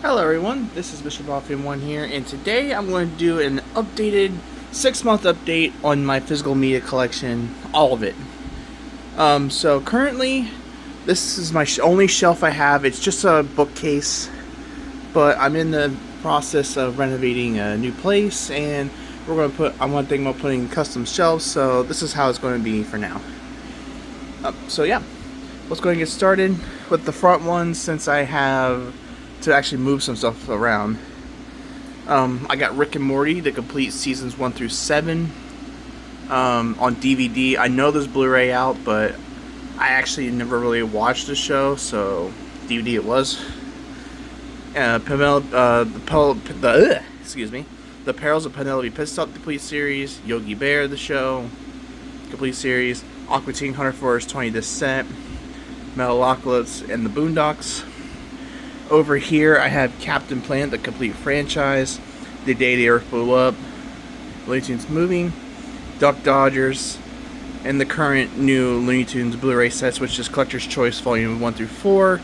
Hello everyone, this is Bishop One here, and today I'm going to do an updated 6-month update on my physical media collection, all of it. So currently, this is my only shelf I have. It's just a bookcase, but I'm in the process of renovating a new place, and I'm thinking about putting custom shelves, so this is how it's going to be for now. So yeah, let's go ahead and get started with the front one, since I have to actually move some stuff around. I got Rick and Morty, the complete seasons 1 through 7 on DVD. I know there's Blu-ray out, but I actually never really watched the show, so DVD it was. The Perils of Penelope Pitstop complete series, Yogi Bear the show complete series, Aqua Teen Hunter Force 20 Descent, Metalocalypse, and the Boondocks. Over here, I have Captain Planet, the complete franchise, The Day the Earth Blew Up, Looney Tunes Movie, Duck Dodgers, and the current new Looney Tunes Blu-ray sets, which is Collector's Choice Volume 1 through 4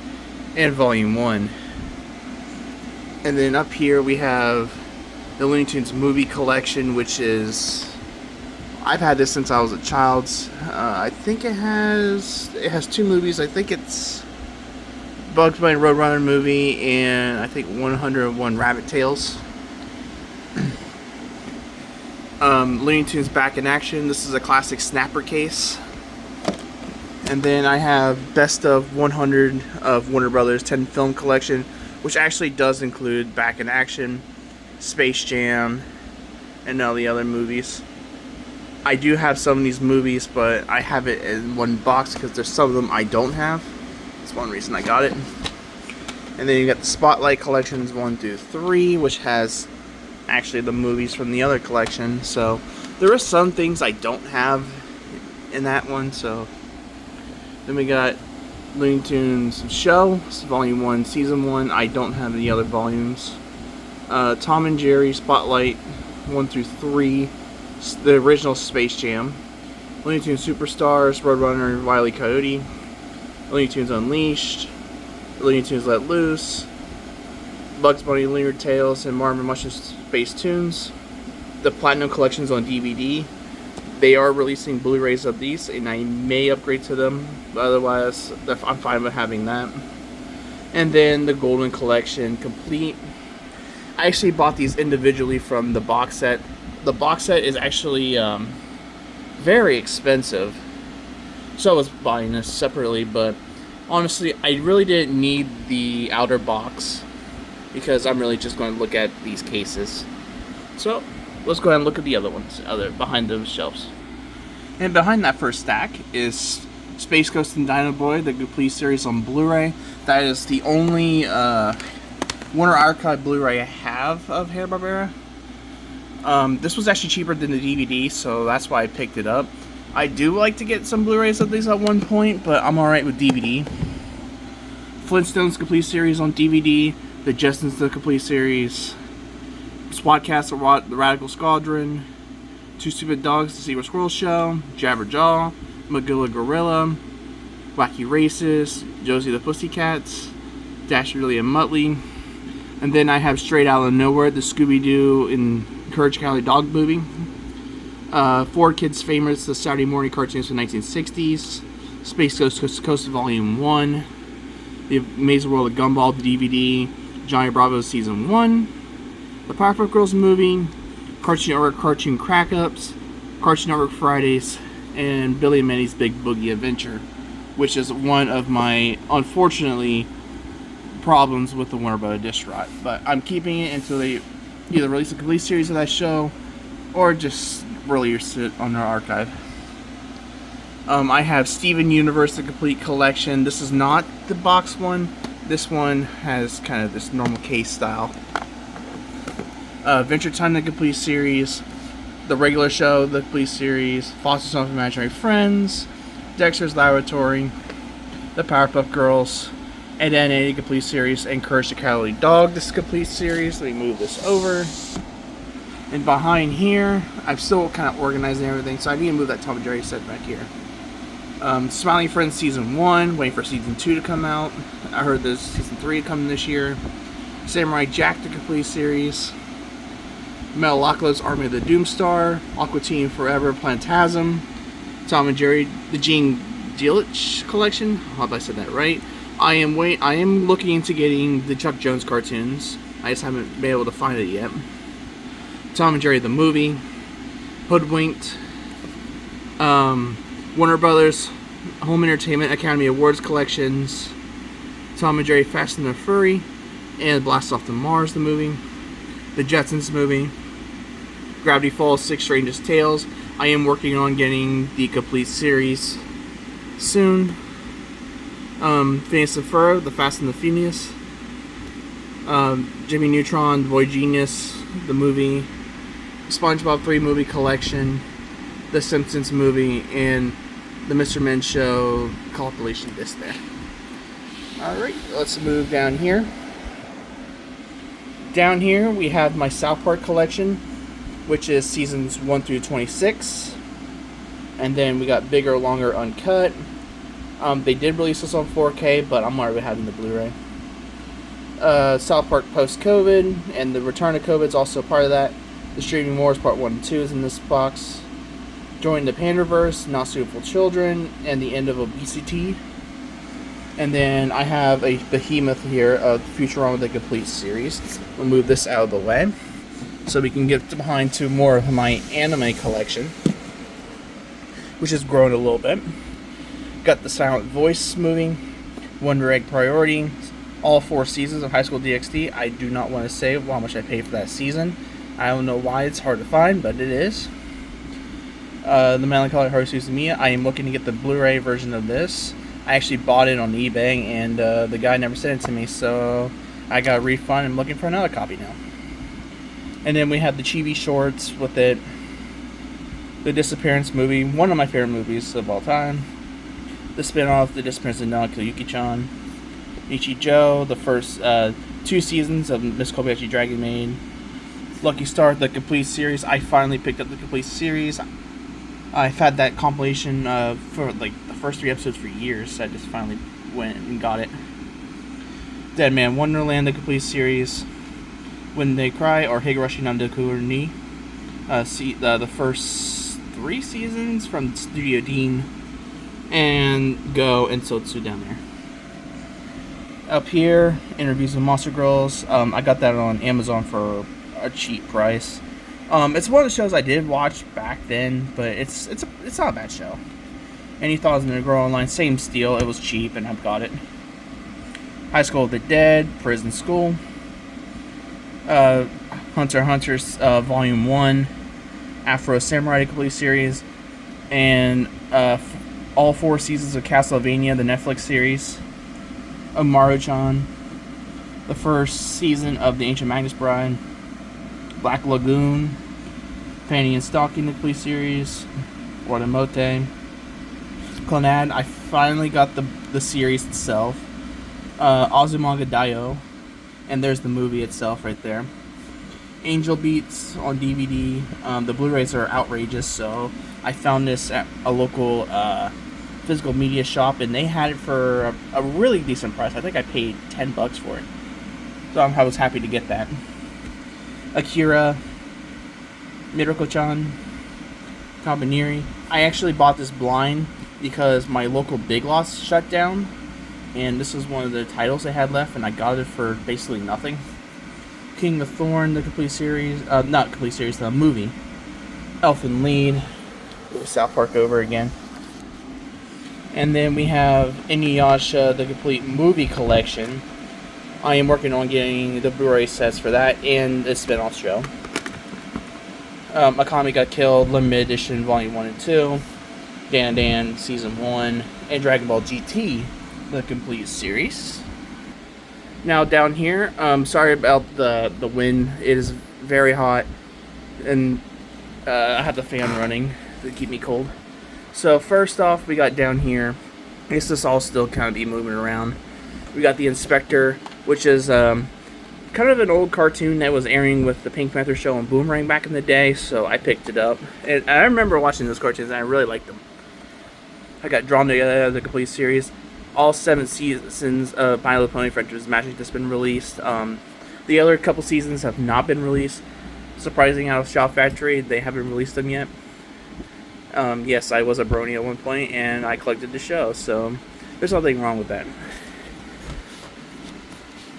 and Volume 1. And then up here we have the Looney Tunes Movie Collection, which is... I've had this since I was a child. I think it has 2 movies. I think it's Bugs Bunny Roadrunner movie, and I think 101 Rabbit Tales. Looney Tunes Back in Action. This is a classic snapper case. And then I have Best of 100 of Warner Brothers 10 film collection, which actually does include Back in Action, Space Jam, and all the other movies. I do have some of these movies, but I have it in one box because there's some of them I don't have. That's one reason I got it. And then you got the Spotlight collections 1 through 3, which has actually the movies from the other collection. So there are some things I don't have in that one. So then we got Looney Tunes Show, Volume 1, Season 1. I don't have the other volumes. Tom and Jerry Spotlight 1 through 3, the original Space Jam, Looney Tunes Superstars, Roadrunner, Wile E. Coyote, Looney Tunes Unleashed, Looney Tunes Let Loose, Bugs Bunny Lunar Tales, and Marvin Mushroom Space Tunes. The Platinum Collections on DVD. They are releasing Blu-rays of these, and I may upgrade to them, but otherwise I'm fine with having that. And then the Golden Collection Complete. I actually bought these individually from the box set. The box set is actually very expensive, so I was buying this separately, but honestly, I really didn't need the outer box because I'm really just going to look at these cases. So let's go ahead and look at the other ones, behind those shelves. And behind that first stack is Space Ghost and Dino Boy, the complete series on Blu-ray. That is the only Warner Archive Blu-ray I have of Hanna-Barbera. This was actually cheaper than the DVD, so that's why I picked it up. I do like to get some Blu-rays of these at one point, but I'm alright with DVD. Flintstones complete series on DVD, The Jetsons the complete series, Squadcast the Radical Squadron, Two Stupid Dogs the Secret Squirrel Show, Jabberjaw, Magilla Gorilla, Wacky Races, Josie the Pussycats, Dastardly and Muttley, and then I have Straight Out of Nowhere, the Scooby-Doo and Courage Cowardly Dog movie. 4 Kids Famous, the Saturday morning cartoons from the 1960s. Space Ghost Coast to Coast Volume 1. The Amazing World of Gumball, the DVD. Johnny Bravo Season 1. The Powerpuff Girls movie. Cartoon Network Cartoon Crack-Ups. Cartoon Network Fridays. And Billy and Manny's Big Boogie Adventure, which is one of my, unfortunately, problems with the Warner Bros. Disc Rot. But I'm keeping it until they either release a complete series of that show or just release it on their archive. I have Steven Universe, the complete collection. This is not the box one. This one has kind of this normal case style. Adventure Time, the complete series. The regular show, the complete series. Foster's Home for Imaginary Friends. Dexter's Laboratory. The Powerpuff Girls. Ed, Edd n Eddy, the complete series. And Courage the Cowardly Dog, this complete series. Let me move this over. And behind here, I'm still kind of organizing everything, so I need to move that Tom and Jerry set back here. Smiling Friends Season 1, waiting for Season 2 to come out. I heard there's Season 3 coming this year. Samurai Jack the complete series, Metalocalypse Army of the Doomstar, Aqua Teen Forever Plantasm, Tom and Jerry the Gene Delich collection. I hope I said that right. I am looking into getting the Chuck Jones cartoons. I just haven't been able to find it yet. Tom and Jerry the movie, Hoodwinked, Warner Brothers Home Entertainment Academy Awards collections, Tom and Jerry Fast and the Furry, and Blast Off to Mars the movie, the Jetsons movie, Gravity Falls, Six Strangest Tales. I am working on getting the complete series soon. Phineas and Ferb, The Fast and the Furious, Jimmy Neutron, Boy Genius, the movie, SpongeBob 3 movie collection, The Simpsons movie, and the Mr. Men Show compilation disc there. Alright, let's move down here. Down here we have my South Park collection, which is seasons 1 through 26. And then we got Bigger, Longer, Uncut. They did release this on 4K, but I'm already having the Blu-ray. South Park Post-COVID, and the Return of COVID is also part of that. The Streaming Wars Part 1 and 2 is in this box. Join the Panderverse, Not Suitable Children, and the End of Obesity. And then I have a behemoth here of Futurama the Complete series. We'll move this out of the way so we can get behind to more of my anime collection, which has grown a little bit. Got the Silent Voice movie, Wonder Egg Priority, all 4 seasons of High School DxD. I do not want to say how much I paid for that season. I don't know why it's hard to find, but it is. The Melancholy Heart of Suzumiya. I am looking to get the Blu-ray version of this. I actually bought it on eBay, and the guy never sent it to me, so I got a refund. I'm looking for another copy now. And then we have the Chibi shorts with it. The Disappearance movie, one of my favorite movies of all time. The spin-off, The Disappearance of Naoko Yuki-chan. Ichijo, the first 2 seasons of Miss Kobayashi Dragon Maid. Lucky Star, the complete series. I finally picked up the complete series. I've had that compilation for like the first 3 episodes for years, so I just finally went and got it. Dead Man Wonderland, the complete series. When They Cry, or Higurashi Nandoku ni. The first 3 seasons from Studio Dean. And Go and Sotsu down there. Up here, Interviews with Monster Girls. I got that on Amazon for a cheap price. It's one of the shows I did watch back then, but it's not a bad show. Any Thoughts on the Girl Online, same steal. It was cheap, and I've got it. High School of the Dead, Prison School, Hunter x Hunter Volume 1, Afro Samurai Complete Series, and all 4 seasons of Castlevania, the Netflix series, Maru-chan, the first season of The Ancient Magus Bride, Black Lagoon, Fanny and Stalking the Complete series, Watamote, Clannad. I finally got the series itself, Azumanga Daioh, and there's the movie itself right there. Angel Beats on DVD. The Blu-rays are outrageous, so I found this at a local physical media shop, and they had it for a really decent price. I think I paid $10 for it, so I was happy to get that. Akira, Miracle-chan, Kabaneri. I actually bought this blind because my local Big Lots shut down, and this was one of the titles they had left, and I got it for basically nothing. King of Thorn, the complete series, not complete series, the movie. Elfin Lied, South Park over again. And then we have Inuyasha, the complete movie collection. I am working on getting the Blu-ray sets for that and the spin-off show. Akame Got Killed, Limited Edition, Volume 1 and 2. Dan Dan, Season 1. And Dragon Ball GT, the complete series. Now down here, sorry about the wind. It is very hot. And I have the fan running to keep me cold. So first off, we got down here. I guess this all still kind of be moving around. We got the Inspector, which is kind of an old cartoon that was airing with the Pink Panther show on Boomerang back in the day, so I picked it up. And I remember watching those cartoons, and I really liked them. I got drawn together the complete series. All 7 seasons of My Little Pony Friendship Magic that's been released. The other couple seasons have not been released. Surprising out of Shout Factory, they haven't released them yet. Yes, I was a brony at one point, and I collected the show, so there's nothing wrong with that.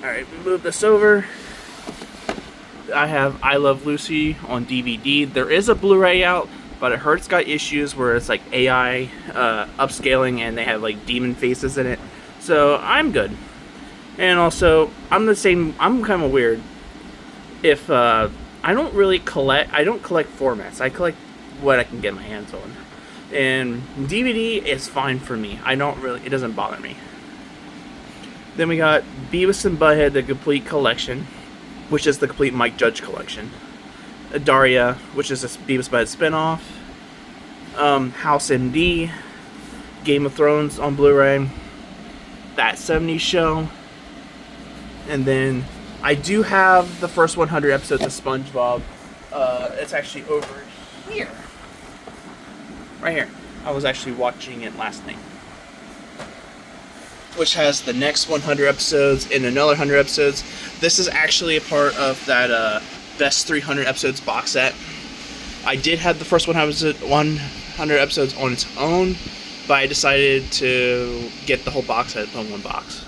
Alright, we move this over. I have I Love Lucy on DVD. There is a Blu-ray out, but I heard it's got issues where it's like AI upscaling and they have like demon faces in it. So I'm good. And also, I'm kind of weird. If I don't collect formats. I collect what I can get my hands on. And DVD is fine for me. It doesn't bother me. Then we got Beavis and Butthead, the complete collection, which is the complete Mike Judge collection. Daria, which is a Beavis Butthead spinoff. House MD, Game of Thrones on Blu-ray, That 70s Show, and then I do have the first 100 episodes of SpongeBob. It's actually over here. Right here. I was actually watching it last night. Which has the next 100 episodes and another 100 episodes. This is actually a part of that best 300 episodes box set. I did have the first 100 episodes on its own, but I decided to get the whole box set in one box.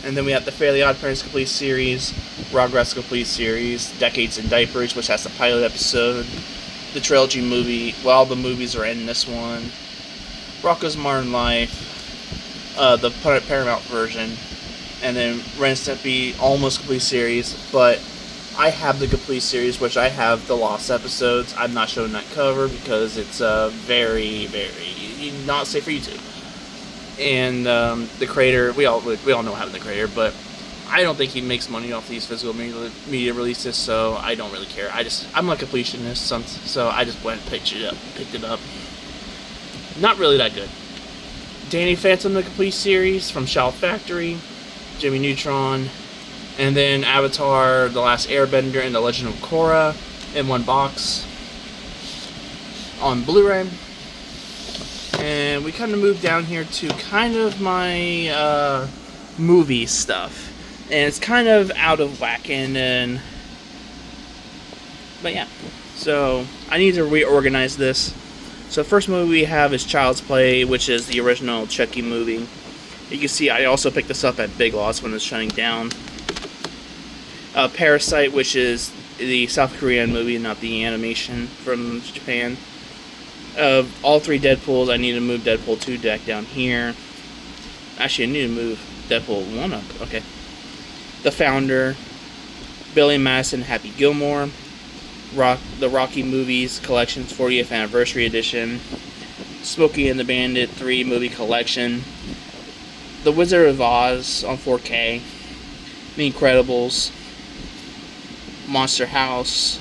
And then we have the Fairly Odd Parents Complete Series, Rugrats Complete Series, Decades in Diapers, which has the pilot episode, the trilogy movie, well, all the movies are in this one, Rocko's Modern Life, the Paramount version, and then Ren and Stimpy Almost Complete Series, but I have the Complete Series, which I have the lost episodes. I'm not showing that cover because it's very, very not safe for YouTube. And the creator, we all know what happened to the creator, but I don't think he makes money off these physical media releases, so I don't really care. I'm a completionist, so I just went and picked it up. Not really that good. Danny Phantom, the Complete Series from Shout Factory, Jimmy Neutron, and then Avatar, The Last Airbender, and The Legend of Korra in one box on Blu-ray. And we kind of moved down here to kind of my movie stuff. And it's kind of out of whack, but yeah. So I need to reorganize this. So the first movie we have is Child's Play, which is the original Chucky movie. You can see I also picked this up at Big Lots when it's shutting down. Parasite, which is the South Korean movie, not the animation from Japan. All three Deadpools. I need to move Deadpool 2 back down here. Actually, I need to move Deadpool 1 up. Okay. The Founder, Billy Madison, Happy Gilmore, the Rocky Movies Collections 40th Anniversary Edition, Smokey and the Bandit 3 Movie Collection, The Wizard of Oz on 4K, The Incredibles, Monster House,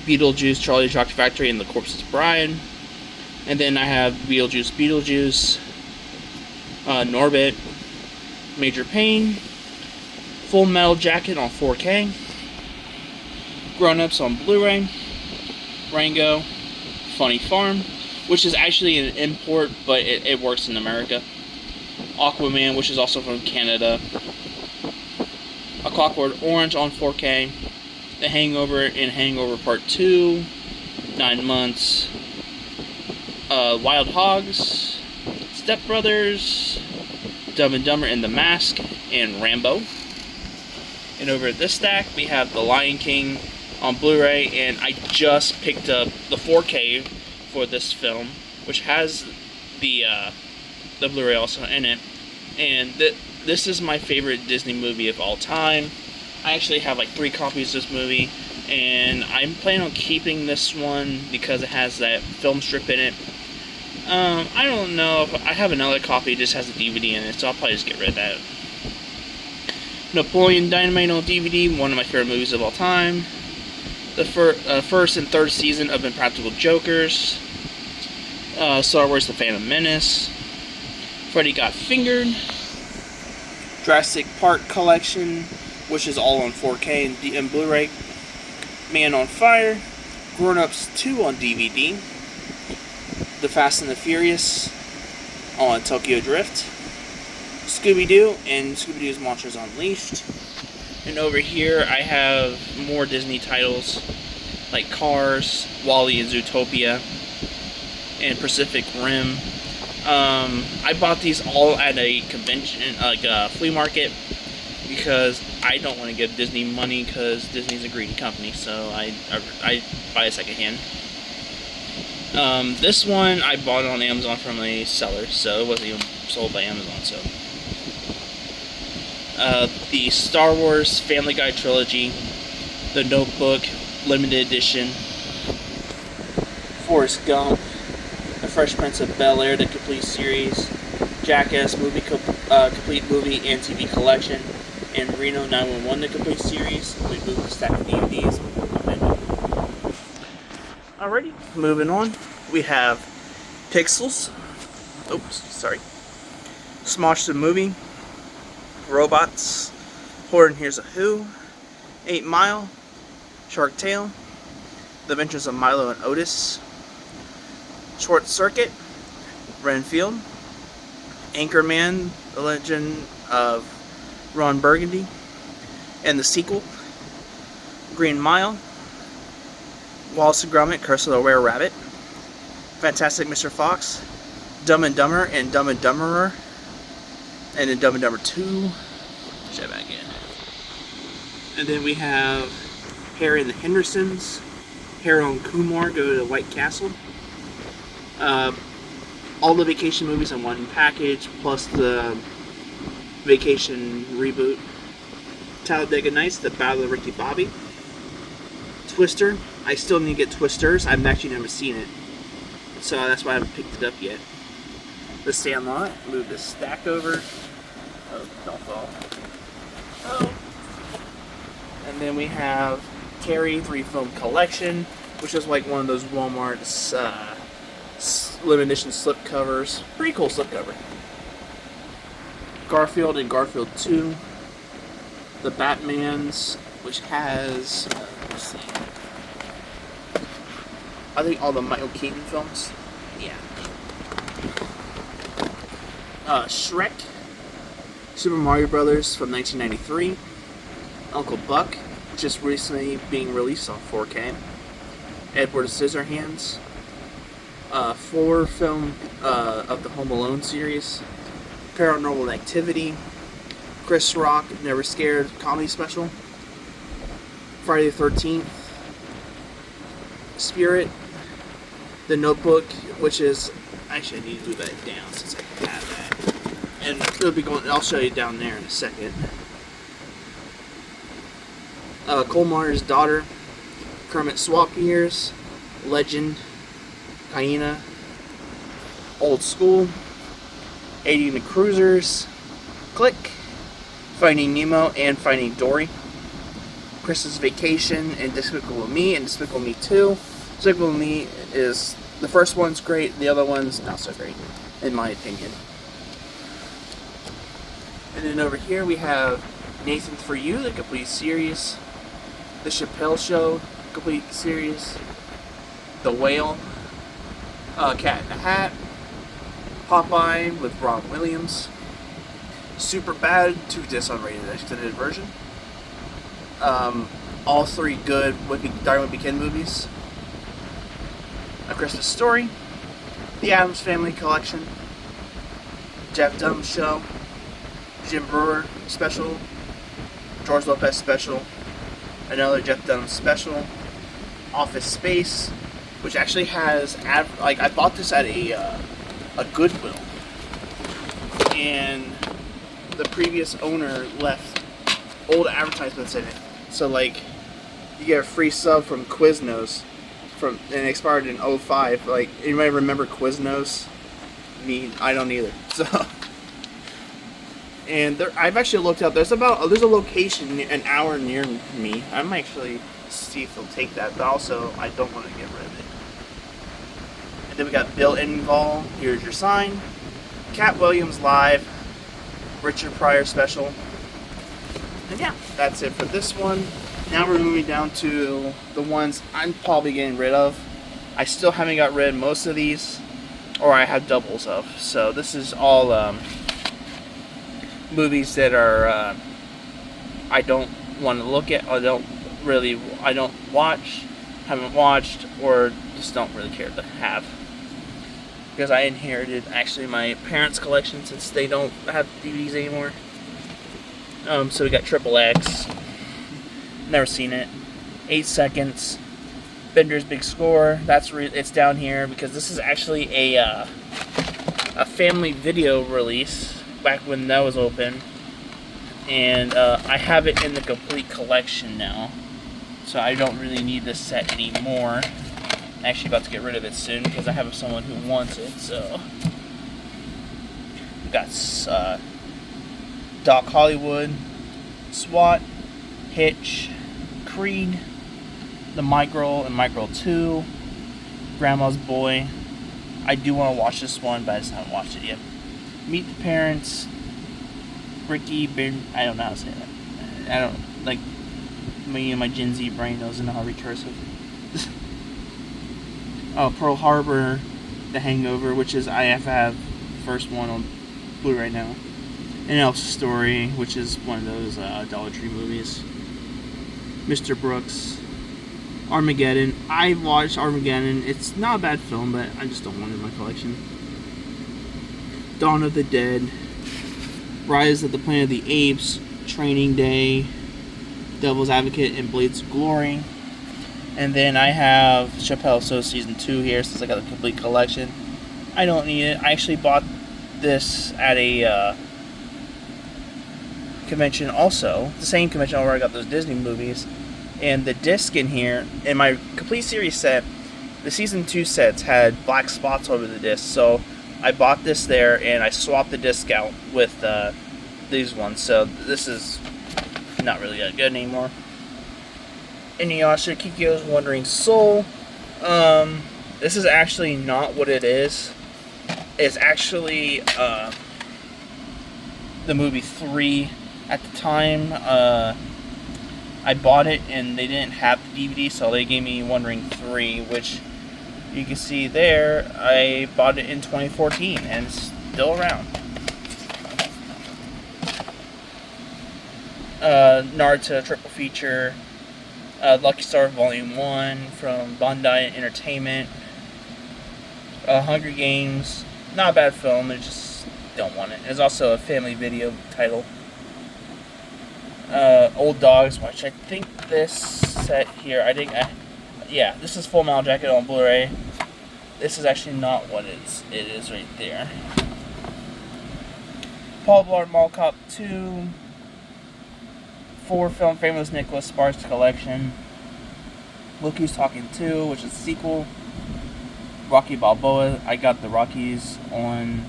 Beetlejuice, Charlie the Chocolate Factory, and The Corpse's Bride. And then I have Beetlejuice, Norbit, Major Payne, Full Metal Jacket on 4K, Grown Ups on Blu-ray, Rango, Funny Farm, which is actually an import, but it works in America, Aquaman, which is also from Canada, A Clockwork Orange on 4K, The Hangover and Hangover Part 2, 9 Months, Wild Hogs, Step Brothers, Dumb and Dumber and The Mask, and Rambo. And over at this stack, we have The Lion King on Blu-ray, and I just picked up the 4K for this film, which has the Blu-ray also in it. And this is my favorite Disney movie of all time. I actually have like 3 copies of this movie, and I'm planning on keeping this one because it has that film strip in it. I don't know if I have another copy, it just has a DVD in it, so I'll probably just get rid of that. Napoleon Dynamite on DVD, one of my favorite movies of all time. The first and third season of Impractical Jokers. Star Wars The Phantom Menace. Freddy Got Fingered. Jurassic Park Collection, which is all on 4K and Blu-ray. Man on Fire. Grown Ups 2 on DVD. The Fast and the Furious on Tokyo Drift. Scooby-Doo and Scooby-Doo's Monsters Unleashed. And over here I have more Disney titles like Cars, Wall-E and Zootopia, and Pacific Rim. I bought these all at a convention, like a flea market, because I don't want to give Disney money because Disney's a greedy company, so I buy a secondhand. This one I bought it on Amazon from a seller, so it wasn't even sold by Amazon. So the Star Wars Family Guy trilogy, The Notebook limited edition, Forrest Gump, The Fresh Prince of Bel-Air, the complete series, Jackass movie complete movie and TV collection, and Reno 911 the complete series. We moved the stack of DVDs. Alrighty, moving on. We have Pixels. Oops, sorry. Smosh the Movie, Robots, Horror and Here's a Who, 8 Mile, Shark Tale, The Adventures of Milo and Otis, Short Circuit, Renfield, Anchorman, The Legend of Ron Burgundy, and the sequel, Green Mile, Wallace and Gromit, Curse of the Were Rabbit, Fantastic Mr. Fox, Dumb and Dumber and Dumb and Dumberer, and then Dumb and Dumber 2. Check back in. And then we have Harry and the Hendersons, Harold and Kumar Go to the White Castle, all the vacation movies in one package, plus the vacation reboot, Talladega Nights, The Battle of Ricky Bobby, Twister. I still need to get Twisters. I've actually never seen it, so that's why I haven't picked it up yet. The Sandlot. Move this stack over. Oh, don't fall. Oh. And then we have Terry 3-film collection, which is like one of those Walmart's limited edition slip covers. Pretty cool slip cover. Garfield and Garfield 2. The Batmans, which has, let's see, I think all the Michael Keaton films. Yeah. Shrek, Super Mario Brothers from 1993, Uncle Buck, just recently being released on 4K, Edward Scissorhands, 4 film of the Home Alone series, Paranormal Activity, Chris Rock, Never Scared comedy special, Friday the 13th, Spirit, The Notebook, which is, actually I need to move that down since I have that, and it'll be going, I'll show you down there in a second. Cole Martin's Daughter, Kermit Swap Years, Legend, Hyena, Old School, 80 and the Cruisers, Click, Finding Nemo and Finding Dory, Christmas Vacation, and Despicable Me, and Despicable Me 2. Despicable Me is, the first one's great, the other one's not so great, in my opinion. And then over here we have Nathan For You, the complete series, The Chappelle Show, complete series, The Whale, Cat in the Hat, Popeye with Rob Williams, Super Bad, 2 discs unrated extended version, all 3 good Darren Wimpy Kid movies, A Christmas Story, The Addams Family Collection, Jeff Dunham Show, Jim Brewer special, George Lopez special, another Jeff Dunham special, Office Space, which actually has, like, I bought this at a Goodwill, and the previous owner left old advertisements in it. So, like, you get a free sub from Quiznos, and it expired in 2005. Like, anybody remember Quiznos? Me, I don't either. So, and I've actually looked up. There's a location an hour near me. I might actually see if they'll take that, but also I don't want to get rid of it. And then we got Bill Engvall, Here's Your Sign, Cat Williams Live, Richard Pryor special. And yeah, that's it for this one. Now we're moving down to the ones I'm probably getting rid of. I still haven't got rid of most of these, or I have doubles of. So this is all movies that are I don't want to look at, I don't watch, haven't watched, or just don't really care to have. Because I inherited actually my parents' collection since they don't have DVDs anymore. So we got Triple X. Never seen it. 8 Seconds. Bender's Big Score. It's down here because this is actually a family video release back when that was open, and I have it in the complete collection now, so I don't really need this set anymore. I'm actually about to get rid of it soon because I have someone who wants it. So we got Doc Hollywood, SWAT, Hitch, Creed, The My Girl and My Girl 2, Grandma's Boy. I do want to watch this one, but I just haven't watched it yet. Meet the Parents, Ricky, I don't know how to say that. I don't, like, me and my Gen Z brain doesn't know how to read cursive. Pearl Harbor, The Hangover, which is, I have to have the first one on Blu-ray now. And Elf's Story, which is one of those Dollar Tree movies. Mr. Brooks, Armageddon. I watched Armageddon. It's not a bad film, but I just don't want it in my collection. Dawn of the Dead, Rise of the Planet of the Apes, Training Day, Devil's Advocate, and Blades of Glory. And then I have Chappelle Show Season 2 here, since I got the complete collection. I don't need it. I actually bought this at a convention also. The same convention where I got those Disney movies. And the disc in here, in my complete series set, the Season 2 sets had black spots over the disc. So I bought this there, and I swapped the disc out with these ones. So this is not really that good anymore. Inuyasha, Kikyo's Wandering Soul. This is actually not what it is. It's actually the movie 3 at the time. I bought it and they didn't have the DVD, so they gave me Wandering 3, which you can see there. I bought it in 2014 and it's still around. Naruto Triple Feature, Lucky Star Volume 1 from Bandai Entertainment, Hunger Games, not a bad film, I just don't want it. It's also a family video title. Old Dogs, which I think this set here, yeah, this is Full Metal Jacket on Blu-ray. This is actually not what it is right there. Paul Blart Mall Cop 2, 4 Film Famous Nicholas Sparks Collection, Look Who's Talking 2, which is a sequel, Rocky Balboa. I got the Rockies on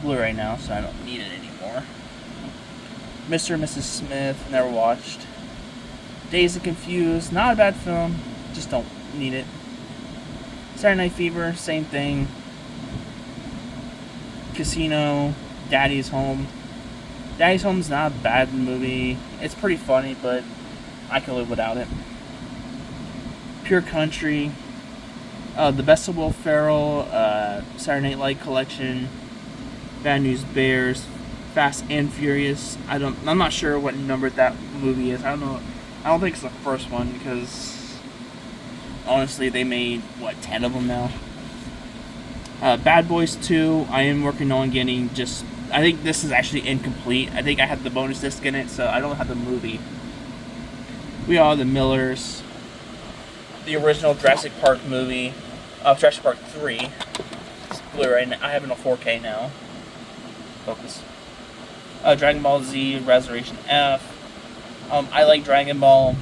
Blu-ray now, so I don't need it anymore. Mr. and Mrs. Smith, never watched. Dazed and Confused, not a bad film, just don't need it. Saturday Night Fever, same thing. Casino, Daddy's Home. Daddy's Home's not a bad movie. It's pretty funny, but I can live without it. Pure Country, The Best of Will Ferrell, Saturday Night Live Collection, Bad News Bears, Fast and Furious. I'm not sure what number that movie is. I don't know. I don't think it's the first one because honestly they made 10 of them now. Bad Boys 2. I am working on getting I think this is actually incomplete. I think I have the bonus disc in it, so I don't have the movie. We Are the Millers. The original Jurassic Park movie, Jurassic Park 3. It's Blu-ray. I have it on 4K now. Focus. Dragon Ball Z, Resurrection F. I like Dragon Ball.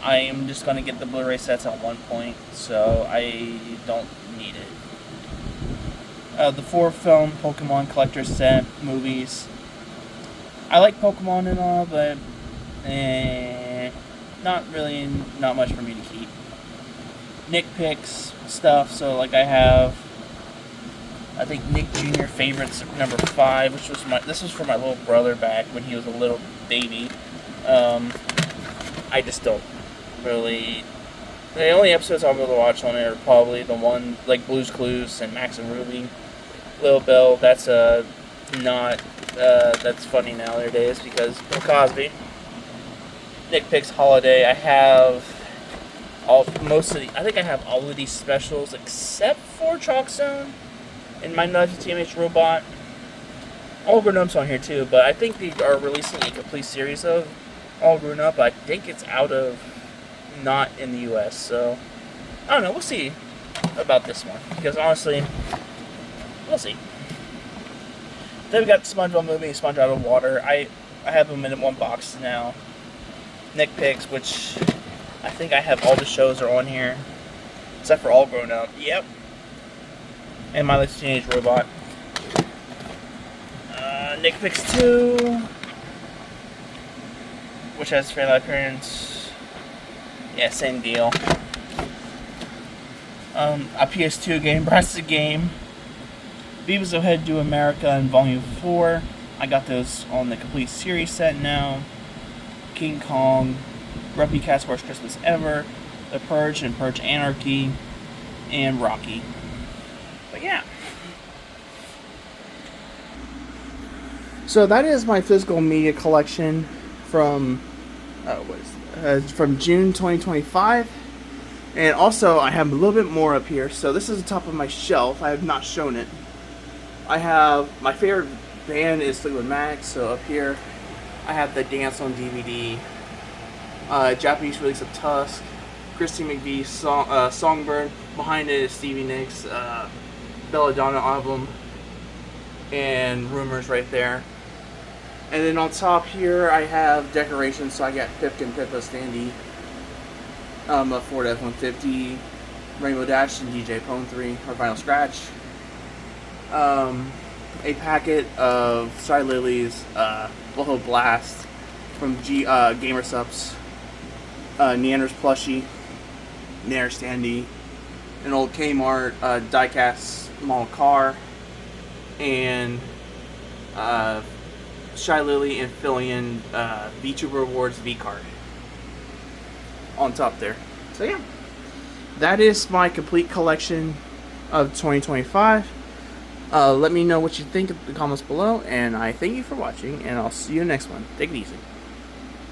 I am just going to get the Blu-ray sets at one point, so I don't need it. The 4 film Pokemon collector set movies. I like Pokemon and all, but not much for me to keep. Nitpicks stuff, so like I have, I think Nick Jr. Favorites number 5, which was this was for my little brother back when he was a little baby. I just don't really. The only episodes I'm going to watch on it are probably the one like Blue's Clues and Max and Ruby. Little Bill, that's not that's funny nowadays because Bill Cosby. Nick Picks Holiday. I have I think I have all of these specials except for Chalk Zone and my Nuts TMH Robot. All Grown Up's on here too, but I think they are releasing a complete series of All Grown Up. I think it's not in the US, so I don't know. We'll see about this one, because honestly, we'll see. Then we got SpongeBob Movie and Sponge Out of Water. I have them in one box now. Nick Picks, which I think I have all the shows are on here, except for All Grown Up. Yep. And My Little Teenage Robot. Nick Picks 2, which has Fair Life Appearance. Yeah, same deal. A PS2 game, Brass the Game. Beavis of Head Do America in Volume 4. I got those on the complete series set now. King Kong, Grumpy Cat's Worst Christmas Ever, The Purge and Purge Anarchy, and Rocky. But yeah. So that is my physical media collection from from June 2025. And also I have a little bit more up here. So this is the top of my shelf. I have not shown it. I have my favorite band is Fleetwood Mac. So up here I have the Dance on DVD, Japanese release of Tusk, Christy McVie's Songbird. Behind it is Stevie Nicks' Belladonna album, and Rumors right there. And then on top here I have decorations. So I got Pipkin Pippa Standy, a Ford F-150, Rainbow Dash and DJ Pone 3, or Vinyl Scratch. A packet of Shy Lily's Blow Blast from Gamer Subs, Neander's plushie, Nair Standy, an old Kmart diecast model car, and Shy Lily and Fillion VTuber Awards V card on top there. So yeah, that is my complete collection of 2025. Let me know what you think in the comments below, and I thank you for watching, and I'll see you next one. Take it easy.